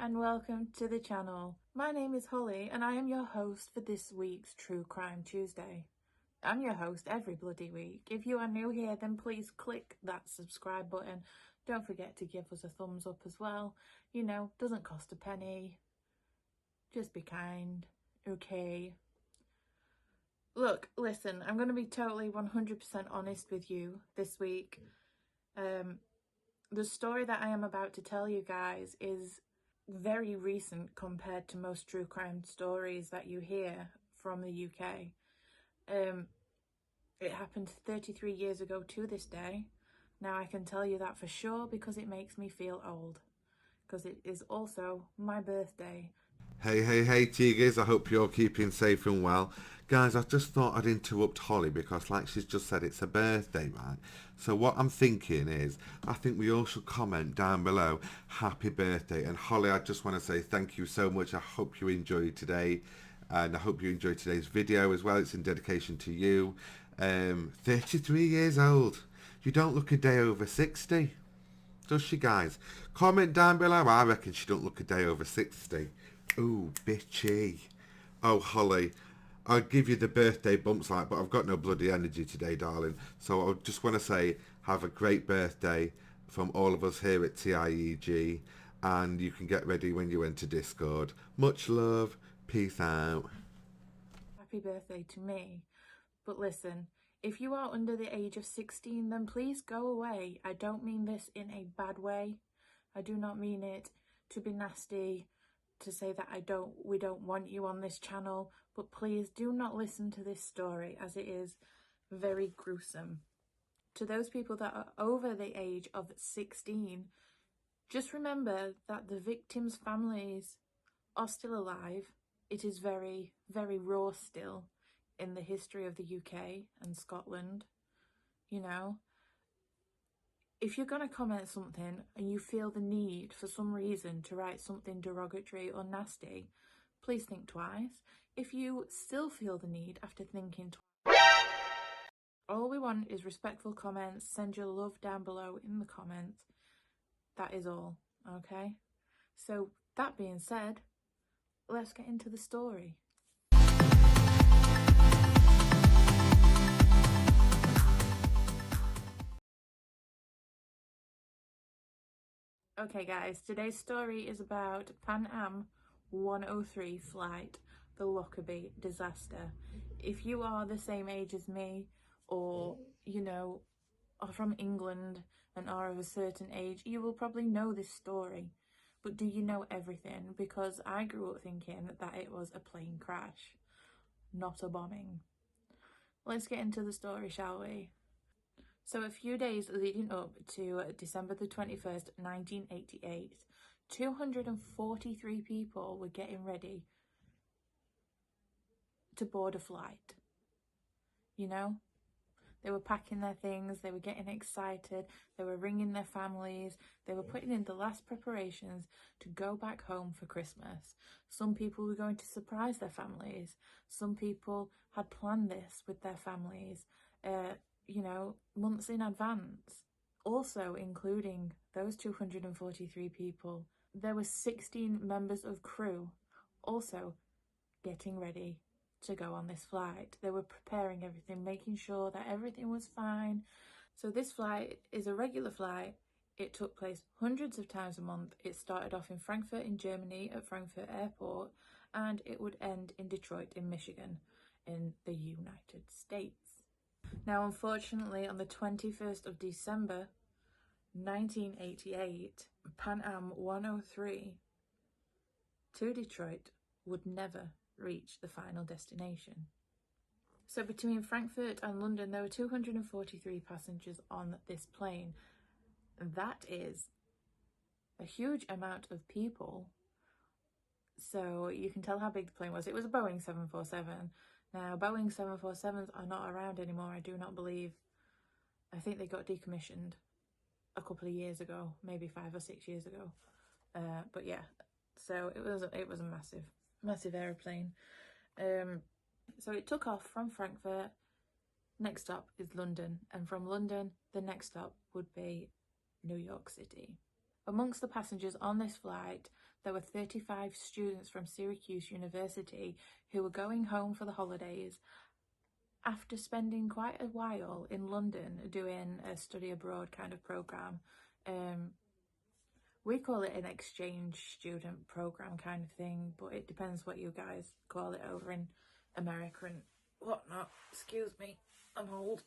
and welcome to the channel. My name is Holly and I am your host for this week's True Crime Tuesday. I'm your host every bloody week. If you are new here, then please click that subscribe button. Don't forget to give us a thumbs up as well. You know, doesn't cost a penny. Just be kind, okay? Look, listen, I'm going to be totally 100% honest with you this week. The story that I am about to tell you guys is very recent compared to most true crime stories that you hear from the UK. It happened 33 years ago to this day. Now I can tell you that for sure because it makes me feel old, because it is also my birthday. Hey, TIEGers, I hope you're keeping safe and well. Guys, I just thought I'd interrupt Holly because, like she's just said, it's her birthday, right? So what I'm thinking is, I think we all should comment down below, happy birthday. And Holly, I just want to say thank you so much. I hope you enjoyed today. And I hope you enjoyed today's video as well. It's in dedication to you. 33 years old. You don't look a day over 60. Does she, guys? Comment down below. I reckon she don't look a day over 60. Ooh, bitchy. Oh, Holly, I'll give you the birthday bumps like, but I've got no bloody energy today, darling. So I just want to say, have a great birthday from all of us here at TIEG. And you can get ready when you enter Discord. Much love. Peace out. Happy birthday to me. But listen, if you are under the age of 16, then please go away. I don't mean this in a bad way. I do not mean it to be nasty, to say that we don't want you on this channel, but please do not listen to this story as it is very gruesome. To those people that are over the age of 16, just remember that the victims' families are still alive. It is very, very raw still in the history of the UK and Scotland. You know, if you're going to comment something and you feel the need for some reason to write something derogatory or nasty, please think twice. If you still feel the need after thinking twice, all we want is respectful comments. Send your love down below in the comments. That is all, okay? So that being said, let's get into the story. Okay guys, today's story is about Pan Am 103 flight, the Lockabie disaster. If you are the same age as me, or, you know, are from England and are of a certain age, you will probably know this story. But do you know everything? Because I grew up thinking that it was a plane crash, not a bombing. Let's get into the story, shall we? So a few days leading up to December the 21st, 1988, 243 people were getting ready to board a flight. You know, they were packing their things, they were getting excited, they were ringing their families, they were putting in the last preparations to go back home for Christmas. Some people were going to surprise their families. Some people had planned this with their families, you know, months in advance. Also, including those 243 people, there were 16 members of crew also getting ready to go on this flight. They were preparing everything, making sure that everything was fine. So this flight is a regular flight. It took place hundreds of times a month. It started off in Frankfurt in Germany at Frankfurt Airport, and it would end in Detroit in Michigan in the United States. Now, unfortunately, on the 21st of December, 1988, Pan Am 103 to Detroit would never reach the final destination. So between Frankfurt and London, there were 243 passengers on this plane. That is a huge amount of people. So you can tell how big the plane was. It was a Boeing 747. Now, Boeing 747s are not around anymore, I do not believe. I think they got decommissioned a couple of years ago, maybe 5 or 6 years ago. But yeah, so it was a massive aeroplane. So it took off from Frankfurt. Next stop is London, and from London, the next stop would be New York City. Amongst the passengers on this flight, there were 35 students from Syracuse University who were going home for the holidays after spending quite a while in London doing a study abroad kind of program. We call it an exchange student program kind of thing, but it depends what you guys call it over in America and whatnot. Excuse me, I'm old.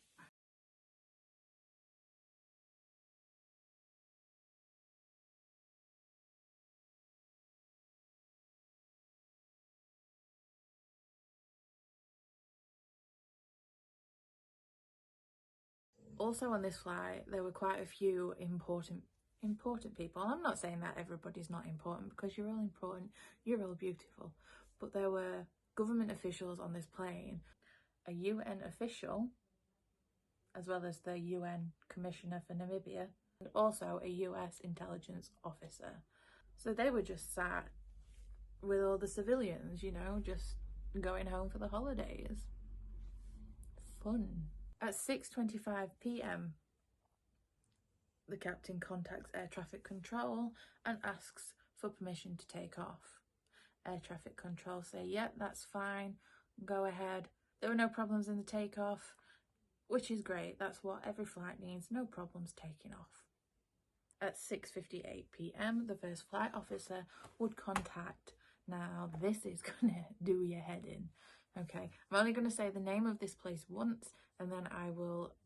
Also on this flight, there were quite a few important people. I'm not saying that everybody's not important, because you're all important, you're all beautiful. But there were government officials on this plane, a UN official, as well as the UN Commissioner for Namibia, and also a US intelligence officer. So they were just sat with all the civilians, you know, just going home for the holidays. Fun. At 6:25 p.m, the captain contacts air traffic control and asks for permission to take off. Air traffic control say, yep, that's fine, go ahead. There were no problems in the takeoff, which is great. That's what every flight needs, no problems taking off. At 6:58 p.m, the first flight officer would contact, now this is gonna do your head in, okay? I'm only gonna say the name of this place once, and then I will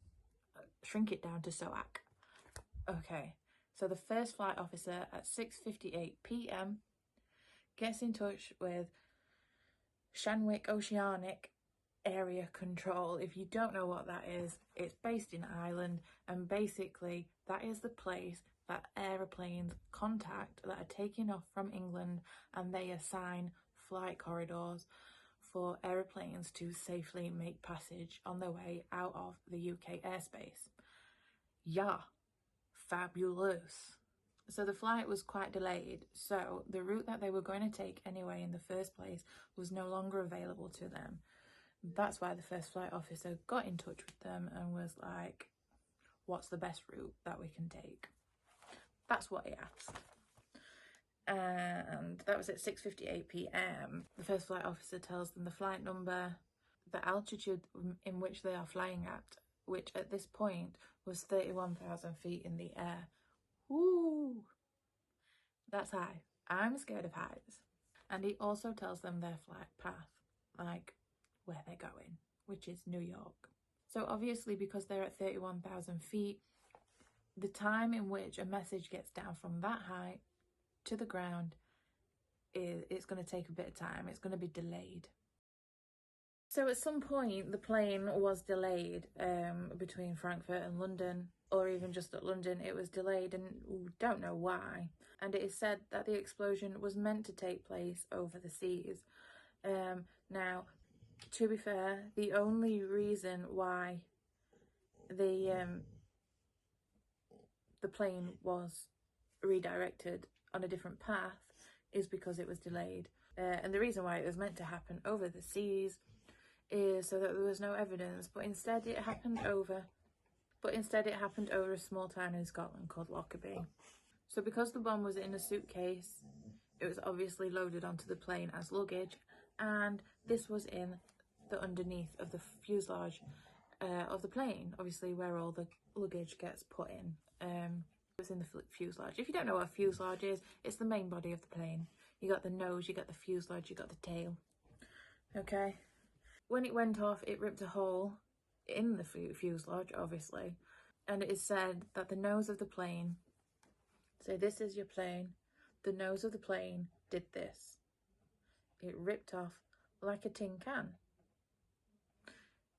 shrink it down to SOAC. Okay, so the first flight officer at 6:58 p.m. gets in touch with Shanwick Oceanic Area Control. If you don't know what that is, it's based in Ireland, and basically that is the place that aeroplanes contact that are taking off from England, and they assign flight corridors for aeroplanes to safely make passage on their way out of the UK airspace. Yeah, fabulous. So the flight was quite delayed, so the route that they were going to take anyway in the first place was no longer available to them. That's why the first flight officer got in touch with them and was like, what's the best route that we can take? That's what he asked. And that was at 6:58 p.m. The first flight officer tells them the flight number, the altitude in which they are flying at, which at this point was 31,000 feet in the air. Woo! That's high. I'm scared of heights. And he also tells them their flight path, like where they're going, which is New York. So obviously, because they're at 31,000 feet, the time in which a message gets down from that height to the ground it's going to take a bit of time. It's going to be delayed. So at some point the plane was delayed between Frankfurt and London, or even just at London. It was delayed, and we don't know why. And it is said that the explosion was meant to take place over the seas. Now, to be fair, the only reason why the plane was redirected on a different path is because it was delayed. And the reason why it was meant to happen over the seas is so that there was no evidence, but instead it happened over a small town in Scotland called Lockabie. So because the bomb was in a suitcase, it was obviously loaded onto the plane as luggage, and this was in the underneath of the fuselage of the plane, obviously where all the luggage gets put in. It was in the fuselage. If you don't know what a fuselage is, it's the main body of the plane. You got the nose, you got the fuselage, you got the tail. Okay? When it went off, it ripped a hole in the fuselage, obviously, and it is said that the nose of the plane, so this is your plane, the nose of the plane did this. It ripped off like a tin can.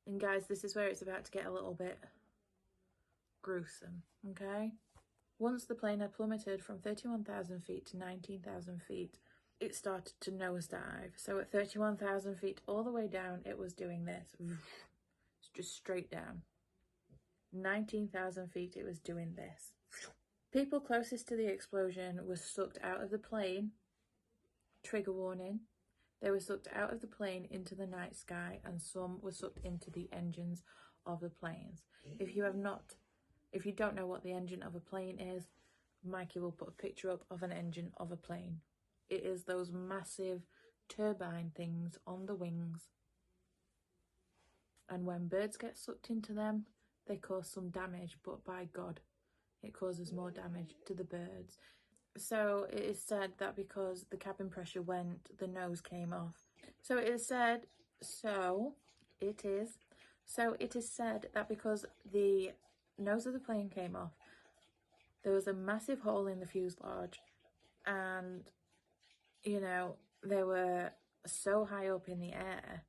And guys, this is where it's about to get a little bit gruesome, okay? Once the plane had plummeted from 31,000 feet to 19,000 feet, it started to nosedive. So at 31,000 feet all the way down, it was doing this. It's just straight down. 19,000 feet, it was doing this. People closest to the explosion were sucked out of the plane. Trigger warning. They were sucked out of the plane into the night sky, and some were sucked into the engines of the planes. If you don't know what the engine of a plane is, Mikey will put a picture up of an engine of a plane. It is those massive turbine things on the wings. And when birds get sucked into them, they cause some damage, but by God, it causes more damage to the birds. So it is said that because the cabin pressure went, the nose came off. So it is said that because the nose of the plane came off, there was a massive hole in the fuselage, and, you know, they were so high up in the air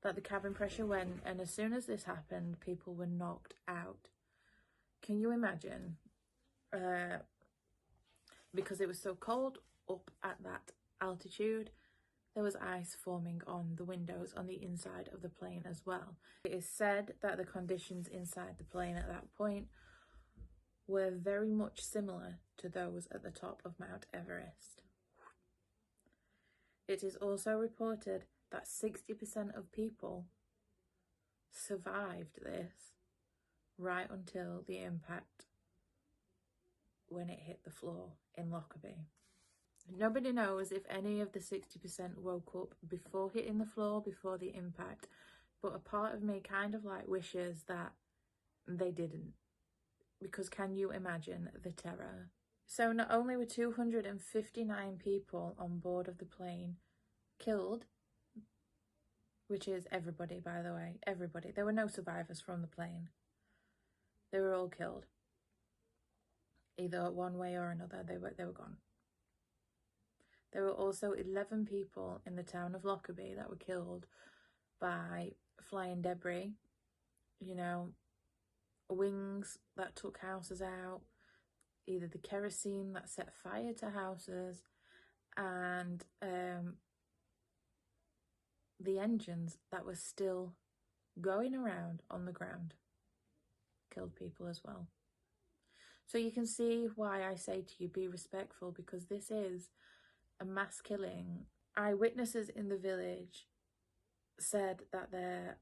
that the cabin pressure went, and as soon as this happened, people were knocked out. Can you imagine? Because it was so cold up at that altitude, there was ice forming on the windows on the inside of the plane as well. It is said that the conditions inside the plane at that point were very much similar to those at the top of Mount Everest. It is also reported that 60% of people survived this right until the impact when it hit the floor in Lockabie. Nobody knows if any of the 60% woke up before hitting the floor, before the impact, but a part of me kind of like wishes that they didn't, because can you imagine the terror? So not only were 259 people on board of the plane killed, which is everybody, by the way, everybody. There were no survivors from the plane. They were all killed. Either one way or another, they were gone. There were also 11 people in the town of Lockabie that were killed by flying debris, you know, wings that took houses out, either the kerosene that set fire to houses, and the engines that were still going around on the ground killed people as well. So you can see why I say to you, be respectful, because this is a mass killing. Eyewitnesses in the village said that there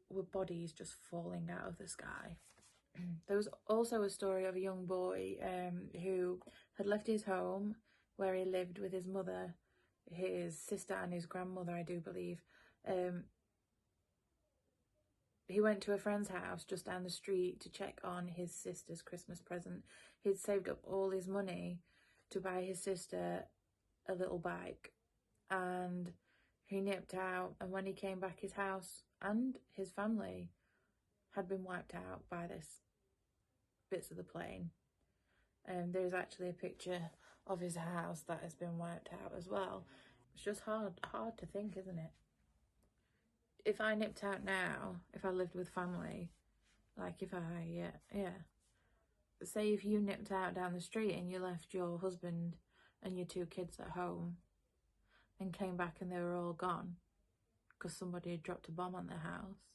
were bodies just falling out of the sky. There was also a story of a young boy who had left his home where he lived with his mother, his sister and his grandmother, I do believe. He went to a friend's house just down the street to check on his sister's Christmas present. He'd saved up all his money to buy his sister a little bike, and he nipped out, and when he came back, his house and his family had been wiped out by this bits of the plane. And there's actually a picture of his house that has been wiped out as well. It's just hard to think, isn't it? If I nipped out now, if I lived with family, like if I, say if you nipped out down the street and you left your husband and your 2 kids at home and came back and they were all gone because somebody had dropped a bomb on their house,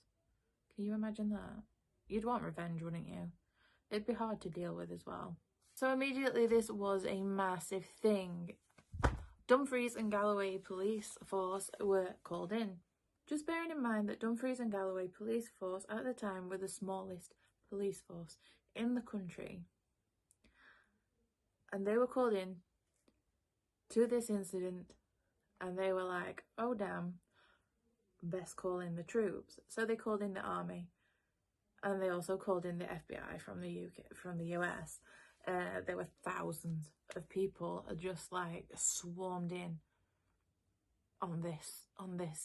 can you imagine that? You'd want revenge, wouldn't you? It'd be hard to deal with as well. So immediately this was a massive thing. Dumfries and Galloway police force were called in. Just bearing in mind that Dumfries and Galloway police force at the time were the smallest police force in the country. And they were called in to this incident, and they were like, oh damn, best call in the troops. So they called in the army, and they also called in the FBI from the UK, from the US. There were thousands of people just like swarmed in on this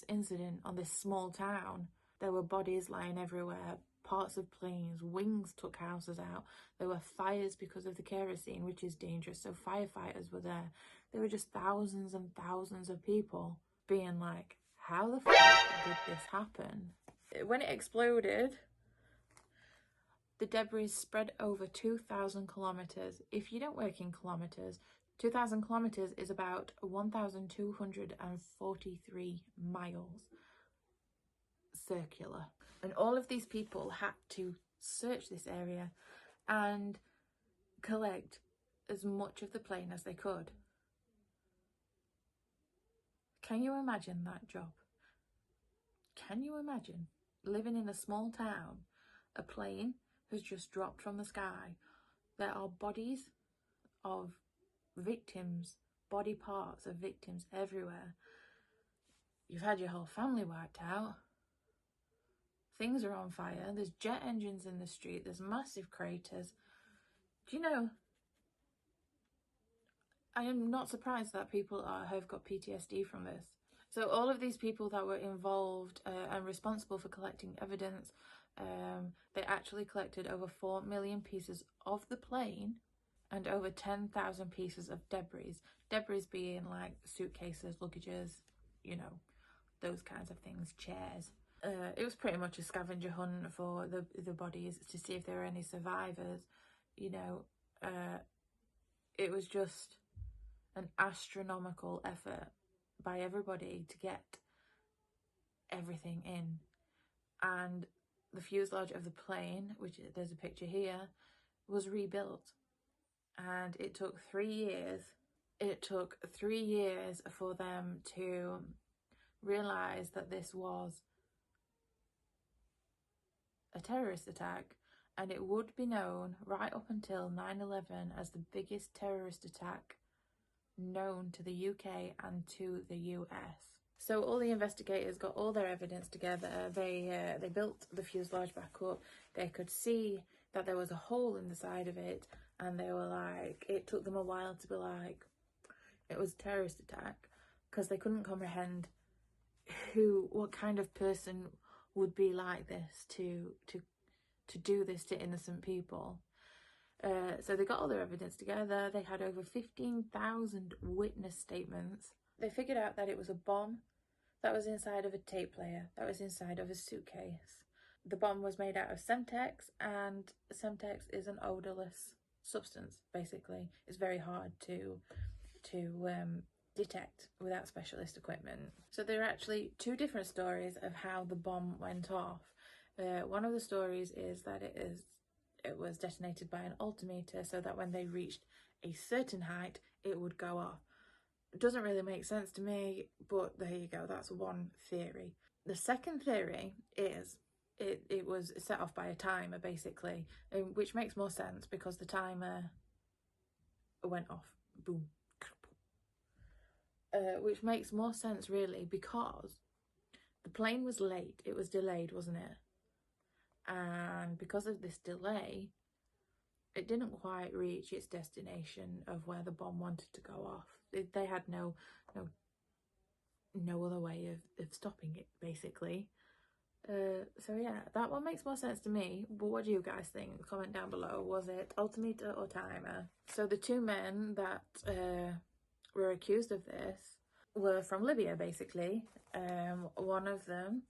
incident, on this small town. There were bodies lying everywhere, parts of planes, wings took houses out. There were fires because of the kerosene, which is dangerous, so firefighters were there. There were just thousands and thousands of people being like, how the fuck did this happen? When it exploded, the debris spread over 2,000 kilometres. If you don't work in kilometres, 2,000 kilometres is about 1,243 miles circular. And all of these people had to search this area and collect as much of the plane as they could. Can you imagine that job? Can you imagine living in a small town? A plane has just dropped from the sky. There are bodies of victims body parts of victims everywhere. You've had your whole family wiped out. Things are on fire. There's jet engines in the street. There's massive craters. Do you know, I am not surprised that people have got PTSD from this. So all of these people that were involved and responsible for collecting evidence, they actually collected over 4 million pieces of the plane and over 10,000 pieces of debris. Debris being like suitcases, luggages, you know, those kinds of things, chairs. It was pretty much a scavenger hunt for the bodies to see if there were any survivors. You know, it was just an astronomical effort by everybody to get everything in. And the fuselage of the plane, which there's a picture here, was rebuilt. And it took 3 years. It took 3 years for them to realise that this was a terrorist attack, and it would be known right up until 9/11 as the biggest terrorist attack known to the UK and to the US. So all the investigators got all their evidence together. They built the fuselage back up. They could see that there was a hole in the side of it, and they were like, it took them a while to be like, it was a terrorist attack, because they couldn't comprehend what kind of person would be like this to do this to innocent people. So they got all their evidence together. They had over 15,000 witness statements. They figured out that it was a bomb that was inside of a tape player, that was inside of a suitcase. The bomb was made out of Semtex, and Semtex is an odorless substance, basically. It's very hard to detect without specialist equipment. So there are actually 2 different stories of how the bomb went off. One of the stories is that it was detonated by an altimeter, so that when they reached a certain height, it would go off. It doesn't really make sense to me, but there you go, that's one theory. The second theory is it was set off by a timer, basically, which makes more sense because the timer went off. Boom. Which makes more sense, really, because the plane was late. It was delayed, wasn't it? And because of this delay, it didn't quite reach its destination of where the bomb wanted to go off. They had no other way of stopping it, basically. So yeah, that one makes more sense to me. But what do you guys think? Comment down below. Was it altimeter or timer? So the 2 men that were accused of this were from Libya, basically. One of them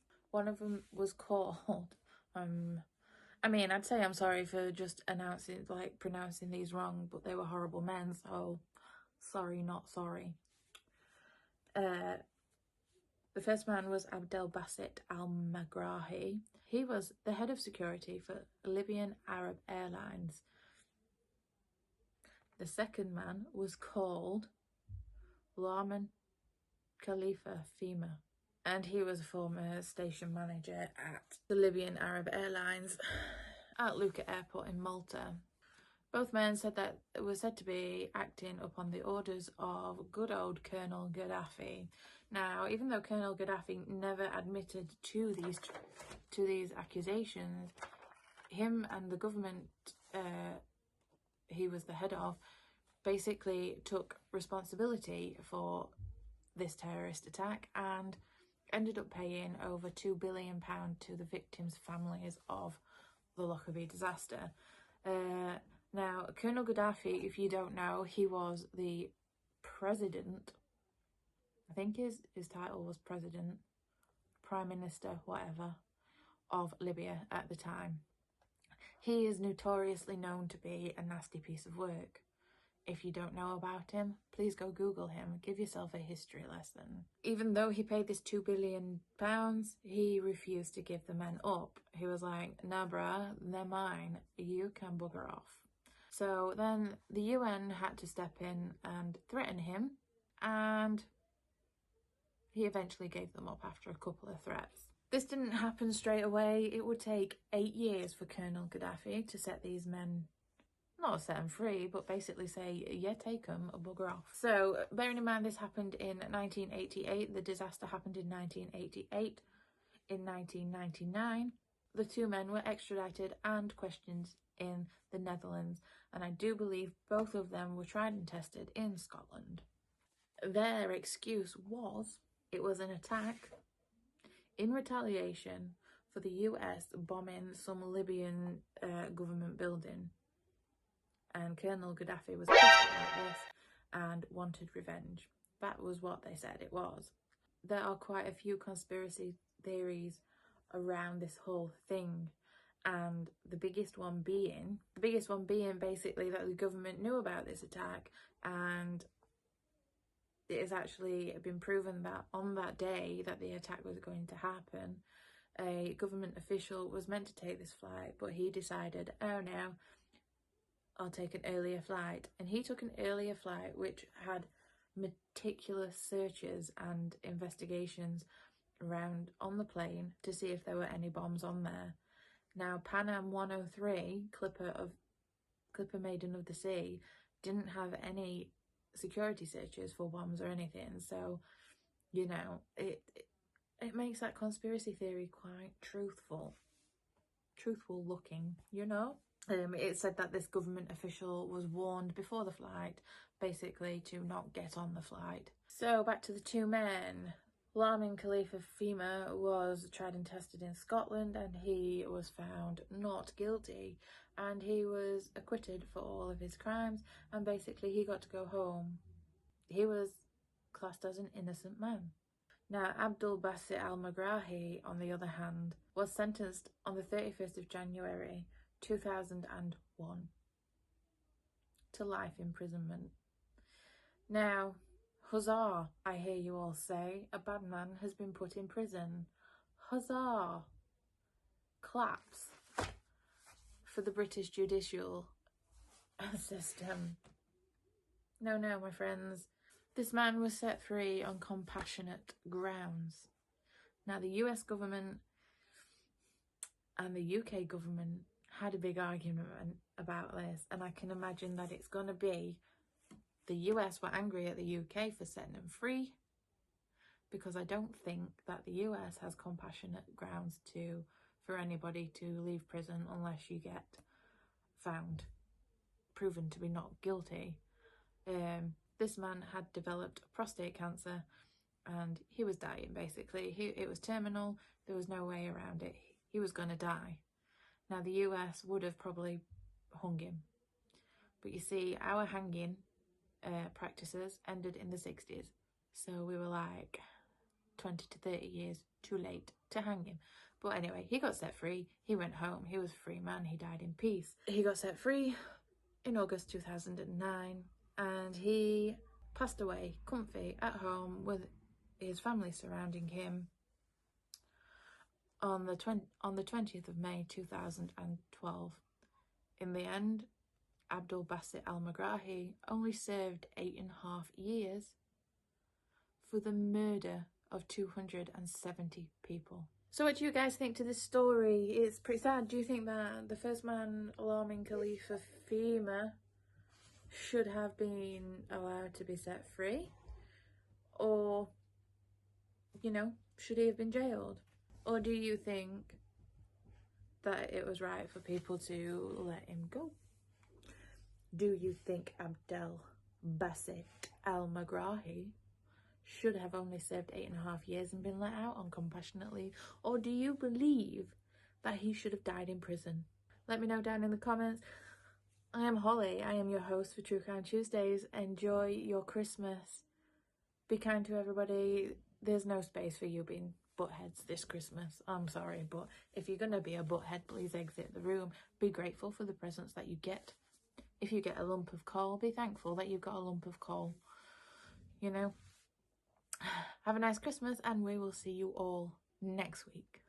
was called I mean, I'd say I'm sorry for just pronouncing these wrong, but they were horrible men, so sorry, not sorry. The first man was Abdel Basset Al-Magrahi. He was the head of security for Libyan Arab Airlines. The second man was called Laman Khalifa Fima, and he was a former station manager at the Libyan Arab Airlines at Lockabie Airport in Malta. Both men were said to be acting upon the orders of good old Colonel Gaddafi. Now, even though Colonel Gaddafi never admitted to these accusations, him and the government he was the head of basically took responsibility for this terrorist attack and ended up paying over £2 billion to the victims' families of the Lockabie disaster. Now, Colonel Gaddafi, if you don't know, he was the president. I think his title was president, prime minister, whatever, of Libya at the time. He is notoriously known to be a nasty piece of work. If you don't know about him, please go Google him. Give yourself a history lesson. Even though he paid this £2 billion, he refused to give the men up. He was like, nah bruh, they're mine. You can bugger off. So then the UN had to step in and threaten him, and he eventually gave them up after a couple of threats. This didn't happen straight away. It would take 8 years for Colonel Gaddafi to set these men not set them free, but basically say, yeah, take them, bugger off. So bearing in mind this happened in 1988, the disaster happened in 1988. In 1999, the two men were extradited and questioned in the Netherlands, and I do believe both of them were tried and tested in Scotland. Their excuse was it was an attack in retaliation for the US bombing some Libyan government building, and Colonel Gaddafi was pissed about this and wanted revenge. That was what they said it was. There are quite a few conspiracy theories around this whole thing, and the biggest one being basically that the government knew about this attack, and it has actually been proven that on that day that the attack was going to happen, a government official was meant to take this flight, but he decided, oh no, I'll take an earlier flight. And he took an earlier flight which had meticulous searches and investigations around on the plane to see if there were any bombs on there. Now, Pan Am 103, Clipper Maiden of the Sea, didn't have any security searches for bombs or anything, so you know it makes that conspiracy theory quite truthful looking, you know. It said that this government official was warned before the flight, basically to not get on the flight. So back to the two men. Lamin Khalifa Fhimah was tried and tested in Scotland, and he was found not guilty, and he was acquitted for all of his crimes, and basically he got to go home. He was classed as an innocent man. Now, Abdul Basit Al-Megrahi, on the other hand, was sentenced on the 31st of January 2001 to life imprisonment. Now, huzzah, I hear you all say, a bad man has been put in prison. Huzzah! Claps for the British judicial system. No, my friends. This man was set free on compassionate grounds. Now, the US government and the UK government had a big argument about this, and I can imagine that it's going to be the US were angry at the UK for setting them free, because I don't think that the US has compassionate grounds for anybody to leave prison unless you get proven to be not guilty. This man had developed prostate cancer and he was dying, basically. It was terminal, there was no way around it. He was going to die. Now, the US would have probably hung him. But you see, our hanging practices ended in the 60s. So we were like 20 to 30 years too late to hang him. But anyway, he got set free. He went home. He was a free man. He died in peace. He got set free in August 2009. And he passed away comfy at home with his family surrounding him on the 20th of May 2012. In the end, Abdul Basit Al-Megrahi only served 8.5 years for the murder of 270 people. So what do you guys think to this story? It's pretty sad. Do you think that the first man, Lamin Khalifa Fhimah, should have been allowed to be set free? Or, you know, should he have been jailed? Or do you think that it was right for people to let him go? Do you think Abdel Basit Al-Megrahi should have only served 8.5 years and been let out on compassionate leave? Or do you believe that he should have died in prison? Let me know down in the comments. I am Holly. I am your host for True Crime Tuesdays. Enjoy your Christmas. Be kind to everybody. There's no space for you being buttheads this Christmas. I'm sorry, but if you're going to be a butthead, please exit the room. Be grateful for the presents that you get. If you get a lump of coal, be thankful that you've got a lump of coal. You know? Have a nice Christmas, and we will see you all next week.